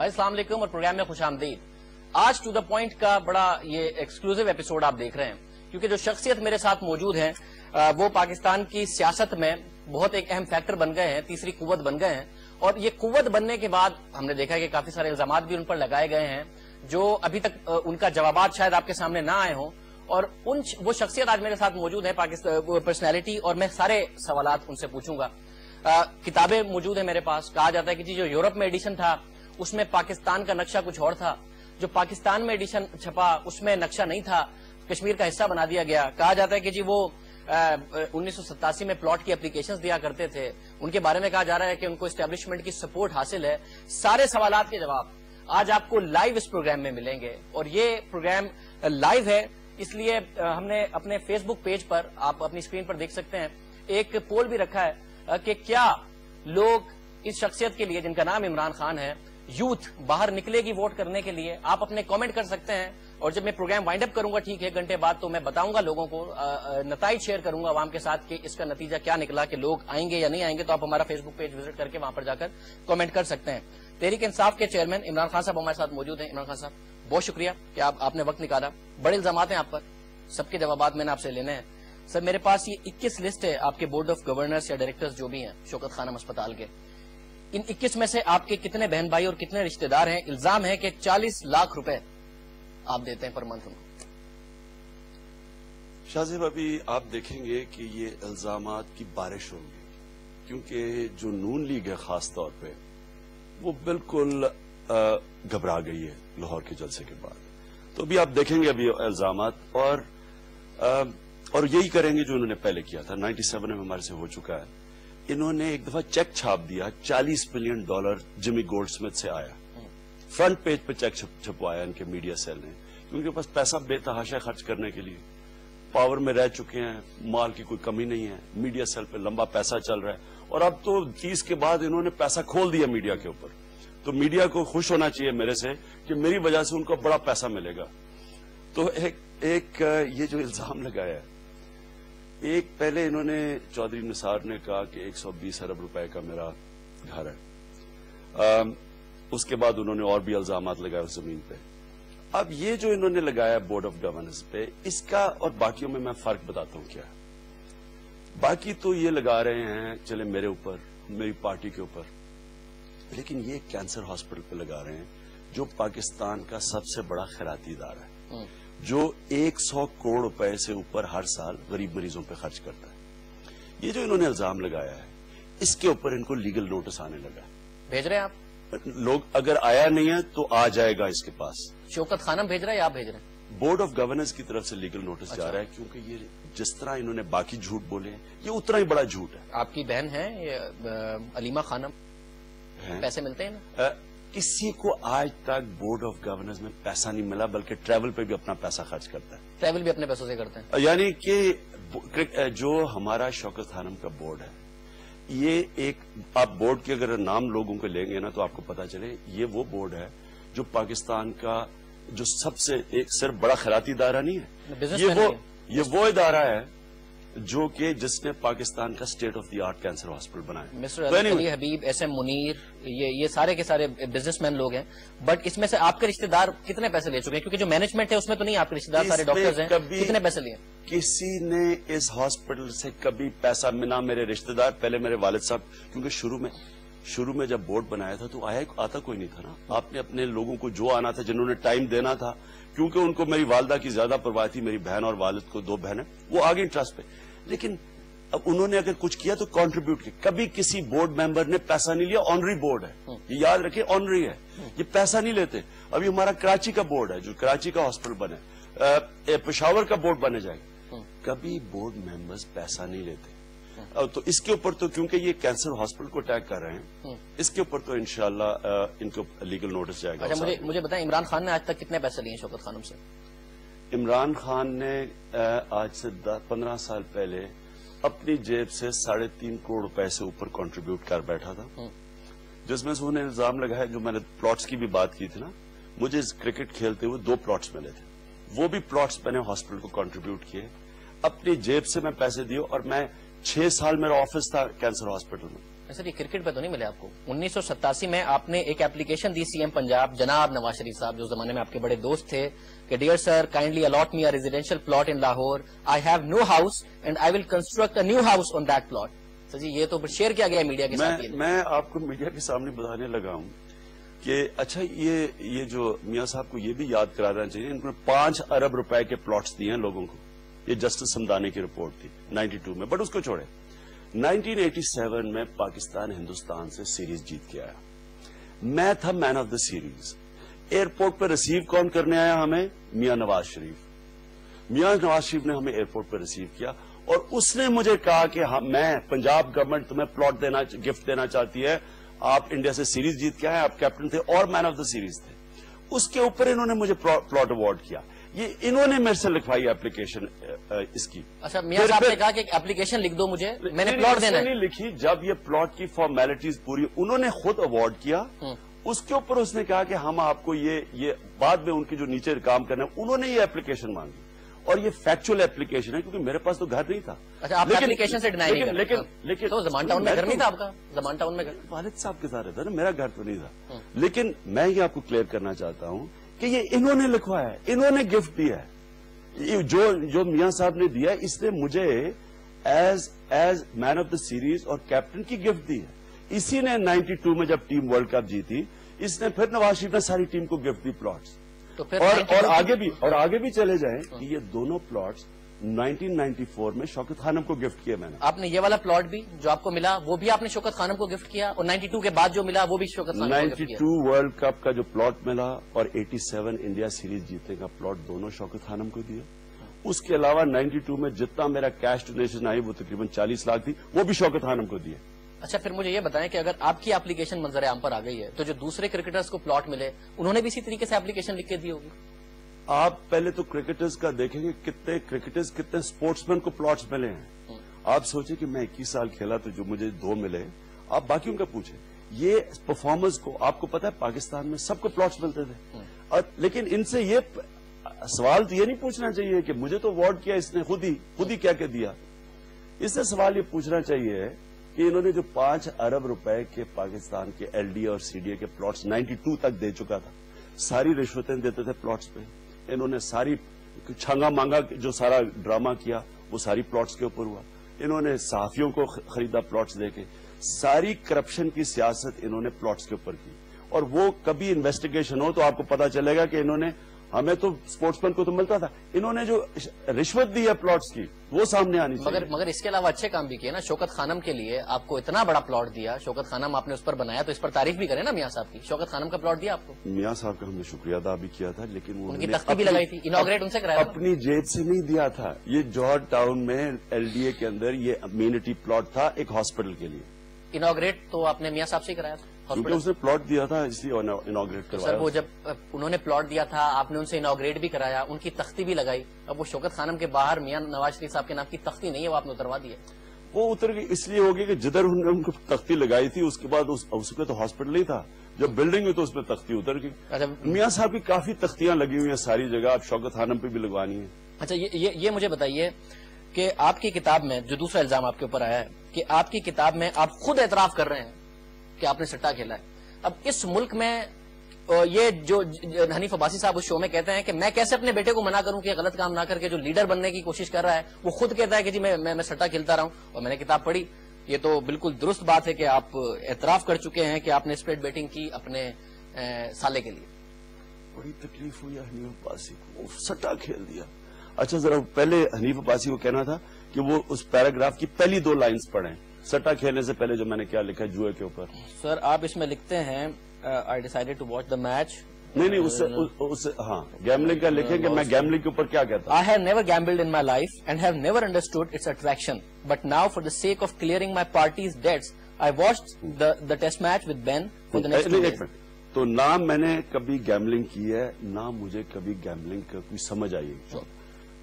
अस्सलाम वालेकुम और प्रोग्राम में खुशामदीद। आज टू द पॉइंट का बड़ा ये एक्सक्लूसिव एपिसोड आप देख रहे हैं, क्योंकि जो शख्सियत मेरे साथ मौजूद हैं वो पाकिस्तान की सियासत में बहुत एक अहम फैक्टर बन गए हैं, तीसरी कुव्वत बन गए हैं। और ये कुव्वत बनने के बाद हमने देखा कि काफी सारे इल्जामात भी उन पर लगाए गए हैं, जो अभी तक उनका जवाबात शायद आपके सामने ना आए हों। और वो शख्सियत आज मेरे साथ मौजूद है, पाकिस्तान पर्सनैलिटी, और मैं सारे सवालात उनसे पूछूंगा। किताबें मौजूद है मेरे पास। कहा जाता है कि जी जो यूरोप में एडिशन था उसमें पाकिस्तान का नक्शा कुछ और था, जो पाकिस्तान में एडिशन छपा उसमें नक्शा नहीं था, कश्मीर का हिस्सा बना दिया गया। कहा जाता है कि जी वो 1987 में प्लॉट की एप्लीकेशंस दिया करते थे, उनके बारे में कहा जा रहा है कि उनको एस्टेब्लिशमेंट की सपोर्ट हासिल है। सारे सवालात के जवाब आज आपको लाइव इस प्रोग्राम में मिलेंगे, और ये प्रोग्राम लाइव है, इसलिए हमने अपने फेसबुक पेज पर, आप अपनी स्क्रीन पर देख सकते हैं, एक पोल भी रखा है कि क्या लोग इस शख्सियत के लिए जिनका नाम इमरान खान है, यूथ बाहर निकलेगी वोट करने के लिए। आप अपने कमेंट कर सकते हैं, और जब मैं प्रोग्राम वाइंड अप करूंगा ठीक 1 घंटे बाद, तो मैं बताऊंगा लोगों को, नताइज शेयर करूंगा आवाम के साथ कि इसका नतीजा क्या निकला, कि लोग आएंगे या नहीं आएंगे। तो आप हमारा फेसबुक पेज विजिट करके वहां पर जाकर कमेंट कर सकते हैं। तहरीक इंसाफ के चेयरमैन इमरान खान साहब हमारे साथ मौजूद हैं। इमरान खान साहब, बहुत शुक्रिया कि आपने वक्त निकाला। बड़े इल्जामात हैं आप पर, सबके जवाब मैंने आपसे लेने हैं। सर, मेरे पास ये 21 लिस्ट है आपके बोर्ड ऑफ गवर्नर्स या डायरेक्टर्स जो भी हैं शौकत खानम अस्पताल के। इन 21 में से आपके कितने बहन भाई और कितने रिश्तेदार हैं? इल्जाम है कि 40 लाख रुपए आप देते हैं पर मंथ उनको। शाहजेब, अभी आप देखेंगे कि ये इल्जामात की बारिश होगी, क्योंकि जो नून लीग है खास तौर पे वो बिल्कुल घबरा गई है लाहौर के जलसे के बाद। तो अभी आप देखेंगे अभी इल्जामात, और यही करेंगे जो उन्होंने पहले किया था। 97 में हमारे से हो चुका है। इन्होंने एक दफा चेक छाप दिया, $40 मिलियन जिमी गोल्डस्मिथ से आया। फ्रंट पेज पे चेक छपवाया इनके मीडिया सेल ने, क्योंकि उनके पास पैसा बेतहाशा खर्च करने के लिए, पावर में रह चुके हैं, माल की कोई कमी नहीं है, मीडिया सेल पे लंबा पैसा चल रहा है। और अब तो 30 के बाद इन्होंने पैसा खोल दिया मीडिया के ऊपर। तो मीडिया को खुश होना चाहिए मेरे से कि मेरी वजह से उनको बड़ा पैसा मिलेगा। तो एक ये जो इल्जाम लगाया है, एक पहले इन्होंने चौधरी निसार ने कहा कि 120 अरब रुपए का मेरा घर है। उसके बाद उन्होंने और भी इल्जामात लगाए उस जमीन पे। अब ये जो इन्होंने लगाया बोर्ड ऑफ गवर्नेंस पे, इसका और बाकियों में मैं फर्क बताता हूं क्या है। बाकी तो ये लगा रहे हैं चले मेरे ऊपर, मेरी पार्टी के ऊपर, लेकिन ये कैंसर हॉस्पिटल पे लगा रहे हैं जो पाकिस्तान का सबसे बड़ा खैराती इदारा है, जो 100 करोड़ रुपए से ऊपर हर साल गरीब मरीजों पे खर्च करता है। ये जो इन्होंने इल्जाम लगाया है, इसके ऊपर इनको लीगल नोटिस आने लगा। भेज रहे हैं आप लोग? अगर आया नहीं है तो आ जाएगा इसके पास। शौकत खानम भेज रहा है या आप भेज रहे हैं? बोर्ड ऑफ गवर्नेंस की तरफ से लीगल नोटिस जा रहा है, क्योंकि ये जिस तरह इन्होंने बाकी झूठ बोले ये उतना ही बड़ा झूठ है। आपकी बहन है ये अलीमा खानम, पैसे मिलते हैं ना? किसी को आज तक बोर्ड ऑफ गवर्नेंस में पैसा नहीं मिला, बल्कि ट्रैवल पे भी अपना पैसा खर्च करता है। ट्रैवल भी अपने पैसों से करते हैं? यानी कि जो हमारा शौकत खानम का बोर्ड है, ये एक, आप बोर्ड के अगर नाम लोगों को लेंगे ना तो आपको पता चले ये वो बोर्ड है जो पाकिस्तान का जो सबसे एक सिर्फ बड़ा खैराती इदारा नहीं है, ये वो इदारा है जो कि जिसने पाकिस्तान का state of the art cancer hospital बनाया। मिस्टर अली हबीब, एसएम मुनीर, ये सारे के सारे बिजनेसमैन लोग हैं, बट इसमें से आपके रिश्तेदार कितने पैसे ले चुके हैं? क्योंकि जो मैनेजमेंट है उसमें तो नहीं आपके रिश्तेदार, सारे डॉक्टर्स हैं, कितने पैसे लिए? किसी ने इस हॉस्पिटल से कभी पैसा मिला? मेरे रिश्तेदार, पहले मेरे वालिद साहब, क्योंकि शुरू में जब बोर्ड बनाया था तो आता कोई नहीं था ना। आपने अपने लोगों को जो आना था, जिन्होंने टाइम देना था, क्योंकि उनको मेरी वालदा की ज्यादा परवाह थी, मेरी बहन और वालिद को 2 बहनें, वो आ गई ट्रस्ट पे। लेकिन अब उन्होंने अगर कुछ किया तो कंट्रीब्यूट किया। कभी किसी बोर्ड मेंबर ने पैसा नहीं लिया। ऑनरी बोर्ड है, ये याद रखिए, ऑनरी है, ये पैसा नहीं लेते। अभी हमारा कराची का बोर्ड है, जो कराची का हॉस्पिटल बने, पेशावर का बोर्ड बने जाएगा, कभी बोर्ड मेंबर्स पैसा नहीं लेते। तो इसके ऊपर तो, क्योंकि ये कैंसर हॉस्पिटल को अटैक कर रहे हैं, इसके ऊपर तो इंशाल्लाह इनको लीगल नोटिस जाएगा। अच्छा, मुझे बताएं, इमरान खान ने आज तक कितने पैसे लिए शौकत खानम से? इमरान खान ने आज से 15 साल पहले अपनी जेब से 3.5 करोड़ रुपए से ऊपर कंट्रीब्यूट कर बैठा था, जिसमें से उन्हें इल्जाम लगाया, जो मैंने प्लॉट्स की भी बात की थी ना, मुझे क्रिकेट खेलते हुए 2 प्लॉट्स मिले थे, वो भी प्लॉट्स मैंने हॉस्पिटल को कंट्रीब्यूट किए, अपनी जेब से मैं पैसे दिए, और मैं 6 साल मेरा ऑफिस था कैंसर हॉस्पिटल में। सर ये क्रिकेट पे तो नहीं मिले आपको? 1987 में आपने एक एप्लीकेशन दी सीएम पंजाब जनाब नवाज शरीफ साहब, जो जमाने में आपके बड़े दोस्त थे, कि dear sir kindly allot me a residential plot in Lahore, I have no house and I will construct a new house on that plot. Sir जी ये तो शेयर किया गया मीडिया के साथ। मैं आपको मीडिया के सामने बताने लगा हूं कि अच्छा ये जो मियां साहब को ये भी याद कराना चाहिए, इन्होंने 5 अरब रुपए के प्लॉट्स दिए हैं लोगों को। ये जस्टिस समदानी की रिपोर्ट थी 92 में, बट उसको छोड़े। 1987 में पाकिस्तान हिंदुस्तान से सीरीज जीत के आया, मैं था man of the series. Airport पर रिसीव कौन करने आया हमें? मियां नवाज शरीफ। मियां नवाज शरीफ ने हमें एयरपोर्ट पर रिसीव किया और उसने मुझे कहा कि मैं पंजाब गवर्नमेंट तुम्हें प्लॉट देना, गिफ्ट देना चाहती है, आप इंडिया से सीरीज जीत के आए, आप कैप्टन थे और मैन ऑफ द सीरीज थे। उसके ऊपर इन्होंने मुझे प्लॉट अवार्ड किया। ये इन्होंने मेरे से लिखवाई एप्लीकेशन इसकी। अच्छा मियां साहब ने कहा कि एप्लीकेशन लिख दो मुझे, मैंने प्लॉट देना है। नहीं लिखी, जब ये प्लॉट की फॉर्मेलिटीज पूरी उन्होंने खुद अवार्ड किया, उसके ऊपर उसने कहा कि हम आपको ये बाद में उनकी जो नीचे काम करना है उन्होंने ये एप्लीकेशन मांगी और ये फैक्चुअल एप्लीकेशन है, क्योंकि मेरे पास तो घर नहीं था। अच्छा आप एप्लीकेशन से डिनाई नहीं कर रहे? लेकिन तो ज़मान टाउन में घर नहीं था आपका? ज़मान टाउन में घर वालिद साहब के साथ रहता ना, मेरा घर तो नहीं था। लेकिन मैं ये आपको क्लियर करना चाहता हूं कि ये इन्होंने लिखवाया है, इन्होंने गिफ्ट दिया है। जो मियां साहब ने दिया, इसने मुझे as man of the series और कैप्टन की गिफ्ट दी है। इसी ने 92 में जब टीम वर्ल्ड कप जीती, इसने फिर नवाज शरीफ ने सारी टीम को गिफ्ट दी प्लॉट्स। तो फिर और आगे भी चले जाएं कि ये दोनों प्लॉट्स 1994 में शौकत खानम को गिफ्ट किया मैंने। आपने ये वाला प्लॉट भी जो आपको मिला वो भी आपने शौकत खानम को गिफ्ट किया, और 92 के बाद जो मिला वो भी शौकत खानम को गिफ्ट किया। 92 वर्ल्ड कप का जो प्लॉट मिला और 87 इंडिया सीरीज जीतने का प्लॉट दोनों शौकत खानम को दिया। उसके अलावा 92 में जितना मेरा कैश डोनेशन आई वो तकरीबन 40 लाख थी, वो भी शौकत खानम को दिया। अच्छा फिर मुझे ये बताएं कि अगर आपकी एप्लीकेशन मंजर आम पर आ गई है, तो जो दूसरे क्रिकेटर्स को प्लॉट मिले उन्होंने भी इसी तरीके से एप्लीकेशन लिख के दी होगी? आप पहले तो क्रिकेटर्स का देखेंगे, कितने स्पोर्ट्समैन को प्लॉट्स मिले हैं। आप सोचिए कि मैं 21 साल खेला तो जो मुझे 2 मिले, आप बाकियों का पूछे। ये परफॉर्मर्स को आपको पता है पाकिस्तान में सबको प्लॉट्स मिलते थे, और लेकिन इनसे ये सवाल तो ये नहीं पूछना चाहिए कि मुझे तो अवार्ड किया इसने खुद ही क्या क्या दिया। इससे सवाल ये पूछना चाहिए कि इन्होंने जो 5 अरब रुपए के पाकिस्तान के एलडीए और सीडीए के प्लॉट्स 92 तक दे चुका था, सारी रिश्वतें देते थे प्लॉट्स पे। इन्होंने सारी छांगा मांगा जो सारा ड्रामा किया वो सारी प्लॉट्स के ऊपर हुआ। इन्होंने सहाफियों को खरीदा प्लॉट्स देके, सारी करप्शन की सियासत इन्होंने प्लॉट्स के ऊपर की। और वो कभी इन्वेस्टिगेशन हो तो आपको पता चलेगा कि इन्होंने, हमें तो स्पोर्ट्समैन को तो मिलता था, इन्होंने जो रिश्वत दी है प्लॉट्स की वो सामने आनी चाहिए। मगर इसके अलावा अच्छे काम भी किए ना। शौकत खानम के लिए आपको इतना बड़ा प्लॉट दिया, शौकत खानम आपने उस पर बनाया, तो इस पर तारीफ भी करें ना मियां साहब की। शौकत खानम का प्लॉट दिया आपको? मियां साहब का हमने शुक्रिया अदा भी किया था, लेकिन उनकी तख्ती भी लगाई थी, इनॉग्रेट उनसे कराया, अपनी जेब से नहीं दिया था। ये जॉर्ज टाउन में एलडीए के अंदर ये अम्यूनिटी प्लॉट था एक हॉस्पिटल के लिए। इनॉग्रेट तो आपने मियां साहब से ही कराया था? क्योंकि उसने प्लॉट दिया था इसलिए इनॉग्रेट करवाया। सर वो जब उन्होंने प्लॉट दिया था आपने उनसे इनॉग्रेट भी कराया, उनकी तख्ती भी लगाई, अब वो शौकत खानम के बाहर मियां नवाज शरीफ साहब के नाम की तख्ती नहीं है, वो आपने उतरवा दी है। वो उतर गई इसलिए होगी कि जिधर उन्होंने उनको तख्ती लगाई थी उसके बाद उसमें तो हॉस्पिटल नहीं था, जब बिल्डिंग हुई तो उसमें तख्ती उतर गई। अच्छा मियां साहब की काफी तख्तियां लगी हुई हैं सारी जगह, आप शौकत खानम पे भी लगवानी है। अच्छा ये मुझे बताइए कि आपकी किताब में जो दूसरा इल्जाम आपके ऊपर आया है कि आपकी किताब में आप खुद एतराफ कर रहे हैं कि आपने सट्टा खेला है। अब इस मुल्क में ये जो हनीफ अब्बासी साहब उस शो में कहते हैं कि मैं कैसे अपने बेटे को मना करूं कि गलत काम ना करके जो लीडर बनने की कोशिश कर रहा है, वो खुद कहता है कि जी मैं सट्टा खेलता रहा हूं। और मैंने किताब पढ़ी, ये तो बिल्कुल दुरुस्त बात है कि आप एतराफ कर चुके हैं कि आपने स्प्रेड बेटिंग की अपने साले के लिए। बड़ी तकलीफ हुई हनीफ अब्बासी को, सट्टा खेल दिया। अच्छा जरा पहले हनीफ अब्बासी को कहना था कि वो उस पैराग्राफ की पहली 2 लाइन्स पढ़ें, सट्टा खेलने से पहले जो मैंने क्या लिखा जुए के ऊपर। सर आप इसमें लिखते हैं I decided to watch the match. नहीं उससे हाँ गैम्बलिंग का लिखेंगे, मैं गैम्बलिंग के ऊपर क्या कहता हूँ। I have never gambled in my life and have never understood its attraction, but now for the sake of clearing my parties debts I watched the test match with Ben for the next 2 days। तो ना मैंने कभी gambling की है, ना मुझे कभी gambling का कोई समझ आई है।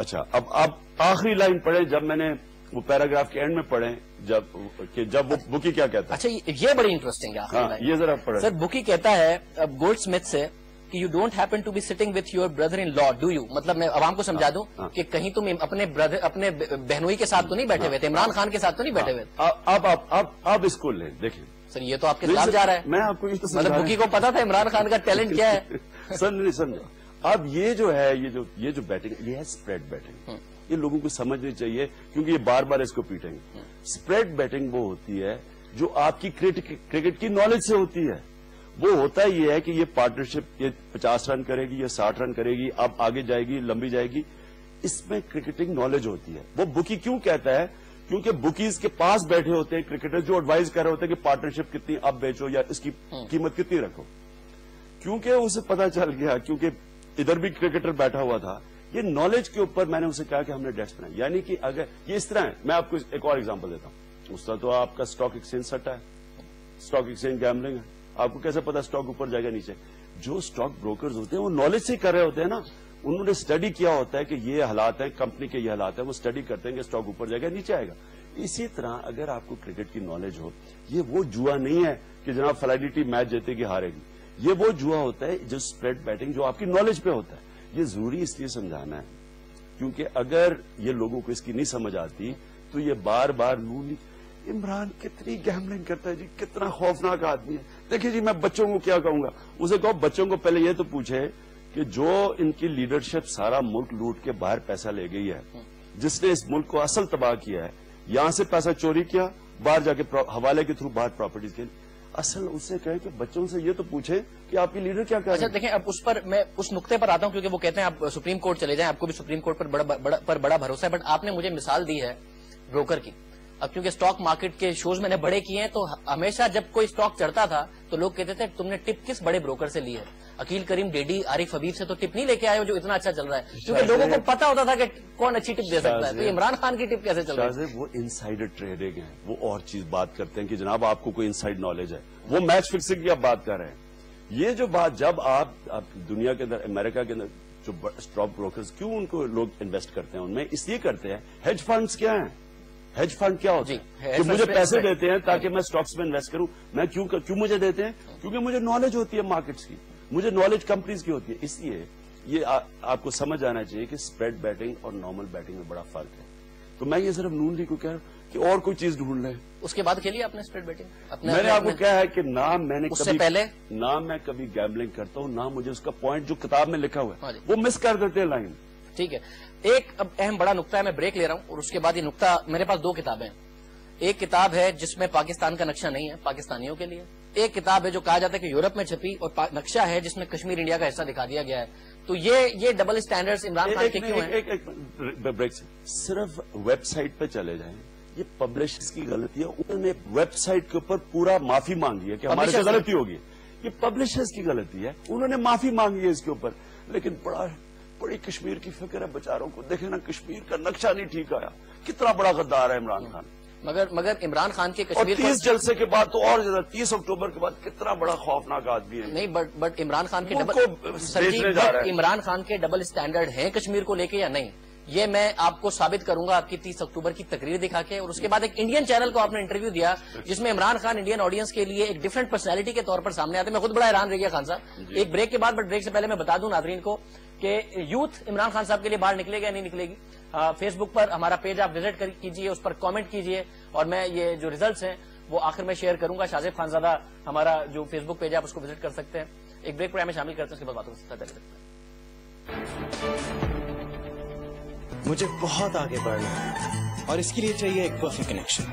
अच्छा अब आप आखिरी लाइन पढ़े, जब मैंने वो पैराग्राफ के एंड में पढ़े, जब वो बुकी क्या कहता है। अच्छा ये बड़ी इंटरेस्टिंग है। हाँ, ये जरा पढ़े। सर बुकी कहता है गोल्डस्मिथ से کہ you don't happen to be sitting with your brother in law do you, مطلب میں عوام کو سمجھا دوں کہ کہیں تم اپنے بہنوئی کے ساتھ تو نہیں بیٹھے ہوئے تھے, عمران خان کے ساتھ تو نہیں بیٹھے ہوئے تھے. اب اس کو لیں, دیکھیں سر یہ تو آپ کے خلاف جا رہا ہے. میں آپ کو مطلب بکی کو پتا تھا عمران خان کا ٹیلنٹ کیا ہے. سر نہیں سمجھا. اب یہ جو ہے یہ جو بیٹنگ یہ ہے اسپریڈ بیٹنگ, یہ لوگوں کو سمجھنی چاہیے کیونکہ یہ بار بار اس کو پیٹیں گے. اسپریڈ بیٹنگ وہ ہوتی ہے جو آپ کی کرکٹ کی نالج سے ہوتی ہے. وہ ہوتا یہ ہے کہ یہ پارٹنرشپ یہ 50 رن کرے گی, یہ 60 رن کرے گی, اب آگے جائے گی, لمبی جائے گی. اس میں کرکٹنگ نالج ہوتی ہے. وہ بکی کیوں کہتا ہے, کیونکہ بکیز کے پاس بیٹھے ہوتے ہیں کرکٹر جو ایڈوائز کر رہے ہوتے ہیں کہ پارٹنرشپ کتنی اب بیچو یا اس کی قیمت کتنی رکھو. کیونکہ اسے پتا چل گیا, کیونکہ ادھر بھی کرکٹر بیٹھا ہوا تھا, یہ نالج کے اوپر میں نے اسے کہا کہ ہم نے ڈیسک بنایا. یعنی کہ اگر یہ اس طرح ہے, میں آپ کو ایک اور ایگزامپل دیتا ہوں. اس طرح تو آپ کا اسٹاک ایکسچینج سٹا ہے, اسٹاک ایکسچینج گیملنگ ہے. آپ کو کیسے پتا اسٹاک اوپر جائے گا نیچے؟ جو اسٹاک بروکرز ہوتے ہیں وہ نالج سے کر رہے ہوتے ہیں نا, انہوں نے اسٹڈی کیا ہوتا ہے کہ یہ حالات ہیں کمپنی کے, یہ حالات ہیں, وہ اسٹڈی کرتے ہیں کہ اسٹاک اوپر جائے گا نیچے آئے گا. اسی طرح اگر آپ کو کرکٹ کی نالج ہو, یہ وہ جوا نہیں ہے کہ جناب فلاں ٹیم میچ جیتے گی ہارے گی. یہ وہ جوا ہوتا ہے جو اسپریڈ بیٹنگ جو آپ کی نالج پہ ہوتا ہے. یہ ضروری اس لیے سمجھانا ہے کیونکہ اگر یہ لوگوں کو اس کی نہیں سمجھ آتی تو یہ بار بار عمران کتنی گیملنگ کرتا ہے جی, کتنا خوفناک آدمی ہے. دیکھیے جی, میں بچوں کو کیا کہوں گا, اسے کہو بچوں کو پہلے یہ تو پوچھے کہ جو ان کی لیڈرشپ سارا ملک لوٹ کے باہر پیسہ لے گئی ہے, جس نے اس ملک کو اصل تباہ کیا ہے, یہاں سے پیسہ چوری کیا, باہر جا کے حوالے کے تھرو باہر پراپرٹیز کے, اصل اس سے کہیں کہ بچوں سے یہ تو پوچھے کہ آپ کی لیڈر کیا کر رہے ہیں. اچھا دیکھیں, اب اس پر میں اس نقطے پر آتا ہوں کیونکہ وہ کہتے ہیں آپ سپریم کورٹ چلے جائیں, آپ کو بھی سپریم کورٹ پر بڑا بھروسہ ہے. بٹ آپ نے مجھے مثال دی ہے بروکر کی. اب کیونکہ اسٹاک مارکیٹ کے شوز میں نے بڑے کیے ہیں, تو ہمیشہ جب کوئی اسٹاک چڑھتا تھا تو لوگ کہتے تھے تم نے ٹپ کس بڑے بروکر سے لی ہے, عقیل کریم ڈیڈی عارف حبیب سے تو ٹپ نہیں لے کے آئے ہو جو اتنا اچھا چل رہا ہے, کیونکہ لوگوں کو پتا ہوتا تھا کہ کون اچھی ٹپ دے سکتا ہے. تو عمران خان کی ٹپ کیسے چل رہی ہے؟ وہ انسائڈر ٹریڈنگ ہے, وہ اور چیز بات کرتے ہیں کہ جناب آپ کو کوئی انسائڈ نالج ہے, وہ میچ فکسنگ کی آپ بات کر رہے ہیں. یہ جو بات جب آپ دنیا کے اندر امریکہ کے اندر جو اسٹاک بروکرز کیوں ان کو لوگ انویسٹ کرتے ہیں, ان میں اس لیے کرتے ہیں, ہیج فنڈز کیا ہیں, ہیج فنڈ کیا ہوتا ہے کہ مجھے پیسے دیتے ہیں تاکہ میں اسٹاکس میں انویسٹ کروں. میں کیوں مجھے دیتے ہیں, کیونکہ مجھے نالج ہوتی ہے مارکیٹس کی, مجھے نالج کمپنیز کی ہوتی ہے. اس لیے یہ آپ کو سمجھ آنا چاہیے کہ اسپریڈ بیٹنگ اور نارمل بیٹنگ میں بڑا فرق ہے. تو میں یہ صرف نون لیگ کو کہہ رہا ہوں کہ اور کوئی چیز ڈھونڈ لیں. اس کے بعد کھیلی آپ نے اسپریڈ بیٹنگ؟ میں نے آپ کو کہا ہے کہ نہ میں نے اس سے پہلے نہ میں کبھی گیملنگ کرتا ہوں, نہ مجھے اس کا پوائنٹ جو کتاب میں لکھا ہوا ہے وہ مس کر دیتے ہیں لائن. ٹھیک ہے, ایک اب اہم بڑا نقطہ ہے, میں بریک لے رہا ہوں اور اس کے بعد یہ نقطہ, میرے پاس 2 کتابیں ہیں. ایک کتاب ہے جس میں پاکستان کا نقشہ نہیں ہے پاکستانیوں کے لیے, ایک کتاب ہے جو کہا جاتا ہے کہ یورپ میں چھپی اور نقشہ ہے جس میں کشمیر انڈیا کا حصہ دکھا دیا گیا ہے. تو یہ ڈبل اسٹینڈرڈز عمران خان کے کیوں ہیں؟ بریک صرف ویب سائٹ پہ چلے جائیں, یہ پبلشرز کی غلطی ہے. انہوں نے ویب سائٹ کے اوپر پورا معافی مانگی ہے کہ ہمارے سے غلطی ہوگی. یہ پبلشرز کی غلطی ہے, انہوں نے معافی مانگی ہے اس کے اوپر. لیکن بڑی کشمیر کی فکر ہے بیچاروں کو. دیکھیں نا, کشمیر کا نقشہ نہیں ٹھیک آیا, کتنا بڑا غدار ہے عمران خان. مگر عمران خان کے کشمیر 30 جلسے کے بعد تو اور زیادہ 30 اکتوبر کے بعد کتنا بڑا خوفناک آدمی ہے. نہیں, بٹ عمران خان کے عمران خان کے ڈبل اسٹینڈرڈ ہیں کشمیر کو لے کے یا نہیں, یہ میں آپ کو ثابت کروں گا آپ کی 30 اکتوبر کی تقریر دکھا کے. اور اس کے بعد ایک انڈین چینل کو آپ نے انٹرویو دیا جس میں عمران خان انڈین آڈینس کے لیے ایک ڈفرنٹ پرسنالٹی کے طور پر سامنے آتے. میں خود بڑا حیران رہ گیا خان صاحب. ایک بریک کے بعد, بٹ بریک سے پہلے میں بتا دوں ناظرین کو کہ یوتھ عمران خان صاحب کے لیے باہر نکلے گا یا نہیں نکلے گی. فیس بک پر ہمارا پیج آپ وزٹ کیجئے, اس پر کامنٹ کیجئے, اور میں یہ جو ریزلٹس ہیں وہ آخر میں شیئر کروں گا. شاہزیب خانزادہ ہمارا جو فیس بک پیج ہے آپ اس کو وزٹ کر سکتے ہیں. ایک بریک پروگرام میں شامل کرتے ہیں, اس کے بعد باتوں کو پہلے مجھے بہت آگے بڑھنا ہے اور اس کے لیے چاہیے ایک پرفیکٹ کنیکشن.